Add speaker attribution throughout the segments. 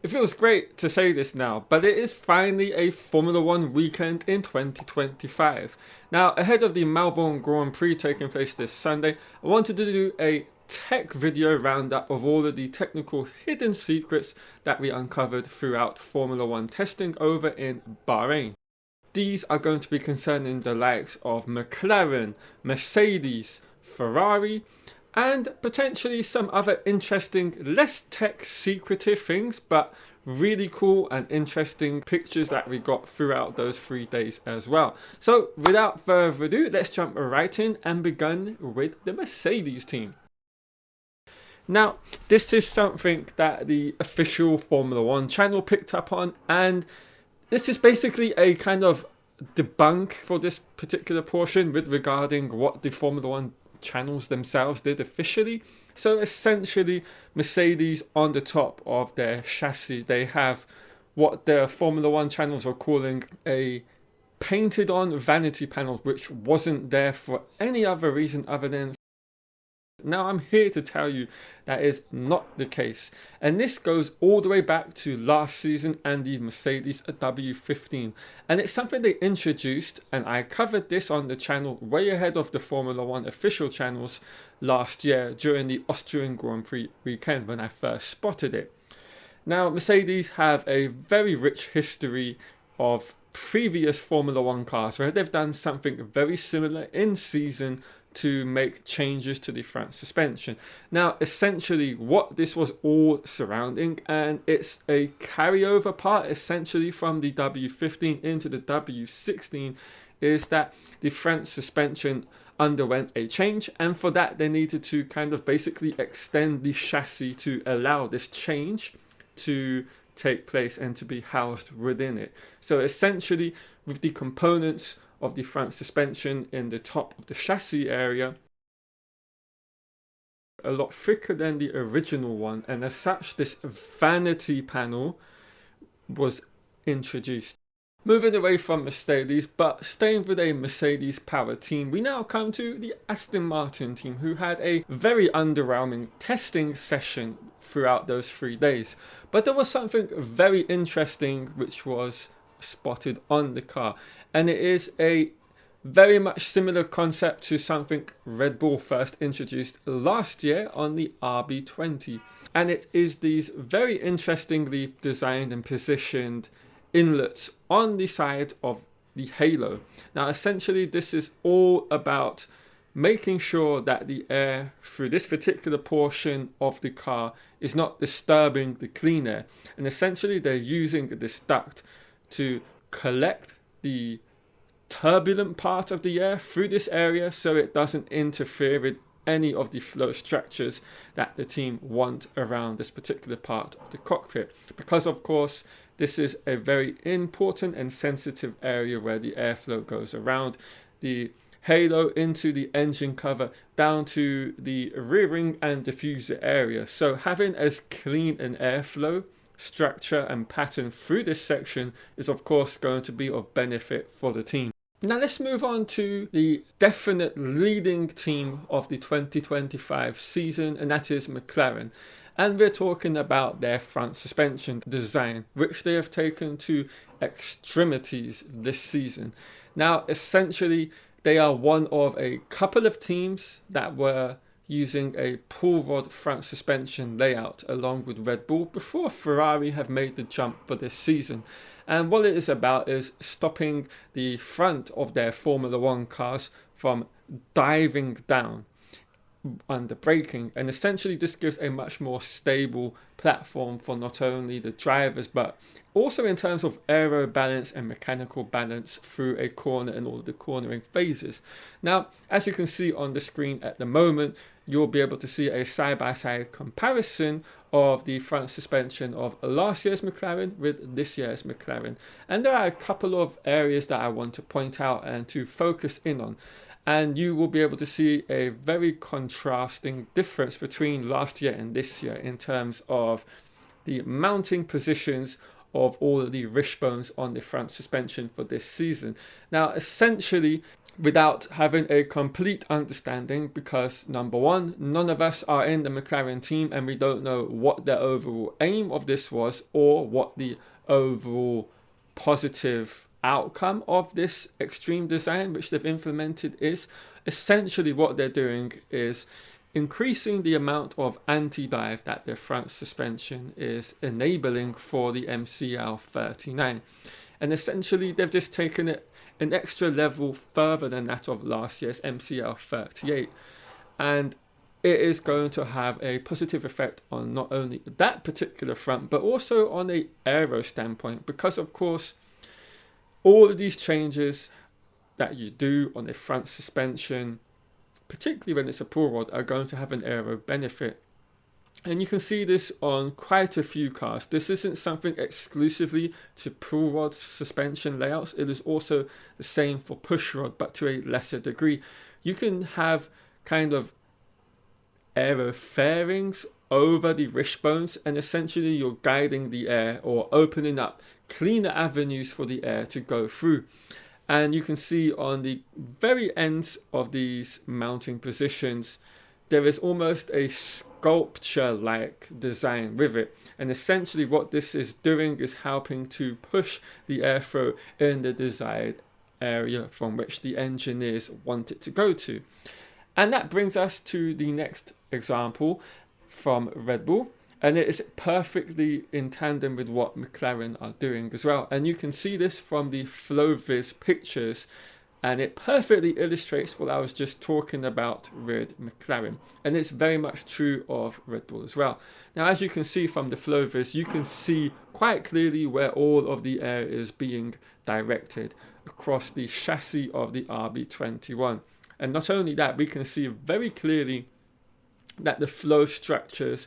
Speaker 1: It feels great to say this now, but it is finally a Formula 1 weekend in 2025. Now, ahead of the Melbourne Grand Prix taking place this Sunday, I wanted to do a tech video roundup of all of the technical hidden secrets that we uncovered throughout Formula 1 testing over in Bahrain. These are going to be concerning the likes of McLaren, Mercedes, Ferrari, and potentially some other interesting, less tech secretive things, but really cool and interesting pictures that we got throughout those 3 days as well. So without further ado, let's jump right in and begin with the Mercedes team. Now, this is something that the official Formula 1 channel picked up on, and this is basically a kind of debunk for this particular portion with regarding what the Formula 1 channels themselves did officially. So essentially, Mercedes on the top of their chassis, they have what the Formula 1 channels are calling a painted on vanity panel, which wasn't there for any other reason other than. Now I'm here to tell you that is not the case, and this goes all the way back to last season and the Mercedes W15, and it's something they introduced, and I covered this on the channel way ahead of the Formula 1 official channels last year during the Austrian Grand Prix weekend when I first spotted it. Now, Mercedes have a very rich history of previous Formula 1 cars where they've done something very similar in season to make changes to the front suspension. Now, essentially what this was all surrounding, and it's a carryover part essentially from the W15 into the W16, is that the front suspension underwent a change, and for that they needed to kind of basically extend the chassis to allow this change to take place and to be housed within it. So essentially, with the components of the front suspension in the top of the chassis area a lot thicker than the original one, and as such this vanity panel was introduced. Moving away from Mercedes, but staying with a Mercedes power team, we now come to the Aston Martin team, who had a very underwhelming testing session throughout those 3 days. But there was something very interesting which was spotted on the car, and it is a very much similar concept to something Red Bull first introduced last year on the RB20, and it is these very interestingly designed and positioned inlets on the side of the halo. Now essentially this is all about making sure that the air through this particular portion of the car is not disturbing the clean air, and essentially they're using this duct to collect the turbulent part of the air through this area so it doesn't interfere with any of the flow structures that the team want around this particular part of the cockpit, because of course this is a very important and sensitive area where the airflow goes around the halo into the engine cover down to the rear ring and diffuser area. So having as clean an airflow structure and pattern through this section is of course going to be of benefit for the team. Now let's move on to the definite leading team of the 2025 season, and that is McLaren. And we're talking about their front suspension design, which they have taken to extremities this season. Now essentially they are one of a couple of teams that were using a pull rod front suspension layout along with Red Bull before Ferrari have made the jump for this season. And what it is about is stopping the front of their Formula 1 cars from diving down under braking, and essentially this gives a much more stable platform for not only the drivers but also in terms of aero balance and mechanical balance through a corner and all the cornering phases. Now as you can see on the screen at the moment, you'll be able to see a side-by-side comparison of the front suspension of last year's McLaren with this year's McLaren, and there are a couple of areas that I want to point out and to focus in on. And you will be able to see a very contrasting difference between last year and this year in terms of the mounting positions of all of the wishbones on the front suspension for this season. Now, essentially, without having a complete understanding, because number one, none of us are in the McLaren team and we don't know what the overall aim of this was or what the overall positive outcome of this extreme design which they've implemented is. Essentially what they're doing is increasing the amount of anti-dive that their front suspension is enabling for the MCL 39, and essentially they've just taken it an extra level further than that of last year's MCL 38, and it is going to have a positive effect on not only that particular front but also on a aero standpoint, because of course all of these changes that you do on a front suspension, particularly when it's a pull rod, are going to have an aero benefit. And you can see this on quite a few cars. This isn't something exclusively to pull rod suspension layouts. It is also the same for push rod, but to a lesser degree. You can have kind of aero fairings over the wishbones, and essentially you're guiding the air or opening up cleaner avenues for the air to go through. And you can see on the very ends of these mounting positions, there is almost a sculpture-like design with it. And essentially what this is doing is helping to push the airflow in the desired area from which the engineers want it to go to. And that brings us to the next example from Red Bull. And it is perfectly in tandem with what McLaren are doing as well. And you can see this from the FlowViz pictures. And it perfectly illustrates what I was just talking about with McLaren. And it's very much true of Red Bull as well. Now, as you can see from the FlowViz, you can see quite clearly where all of the air is being directed across the chassis of the RB21. And not only that, we can see very clearly that the flow structures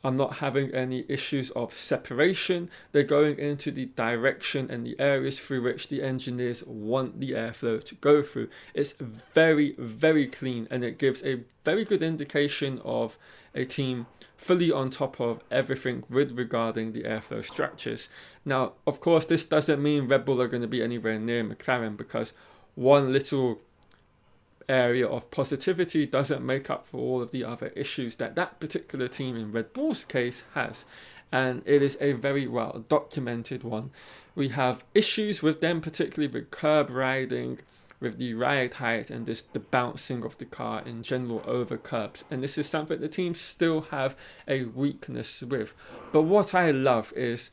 Speaker 1: are not having any issues of separation. They're going into the direction and the areas through which the engineers want the airflow to go through. It's very, very clean, and it gives a very good indication of a team fully on top of everything with regarding the airflow structures. Now, of course, this doesn't mean Red Bull are going to be anywhere near McLaren, because one little area of positivity doesn't make up for all of the other issues that that particular team in Red Bull's case has, and it is a very well documented one. We have issues with them, particularly with curb riding, with the ride height, and the bouncing of the car in general over curbs, and this is something the team still have a weakness with. But what I love is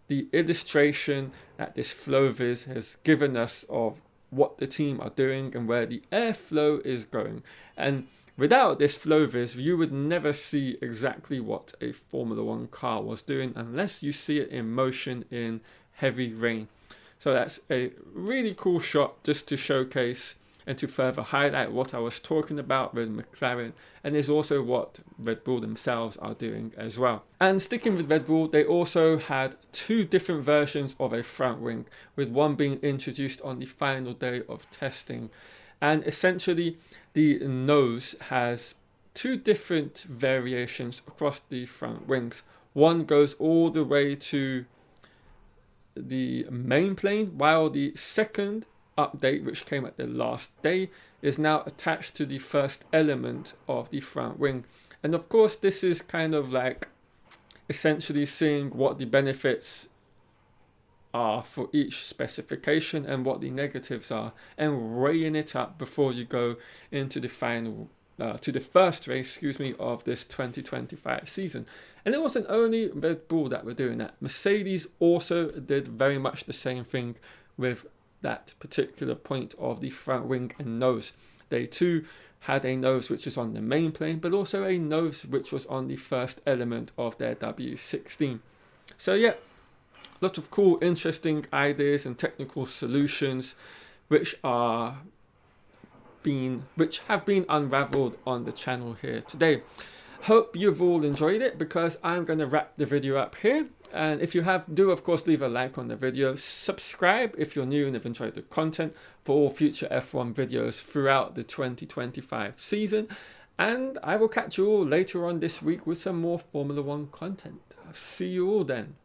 Speaker 1: the illustration that this FlowViz has given us of what the team are doing and where the airflow is going. And without this FlowViz, you would never see exactly what a Formula One car was doing unless you see it in motion in heavy rain. So that's a really cool shot just to showcase and to further highlight what I was talking about with McLaren, and is also what Red Bull themselves are doing as well. And sticking with Red Bull, they also had two different versions of a front wing, with one being introduced on the final day of testing. And essentially the nose has two different variations across the front wings. One goes all the way to the main plane, while the second update, which came at the last day, is now attached to the first element of the front wing. And of course, this is kind of like essentially seeing what the benefits are for each specification and what the negatives are, and weighing it up before you go into the final to the first race, of this 2025 season. And it wasn't only Red Bull that were doing that. Mercedes also did very much the same thing with that particular point of the front wing and nose. They too had a nose which was on the main plane, but also a nose which was on the first element of their W16. So yeah, lots of cool, interesting ideas and technical solutions which have been unraveled on the channel here today. Hope you've all enjoyed it, because I'm going to wrap the video up here. And if you do of course leave a like on the video, subscribe if you're new and have enjoyed the content for all future F1 videos throughout the 2025 season. And I will catch you all later on this week with some more Formula One content. I'll see you all then.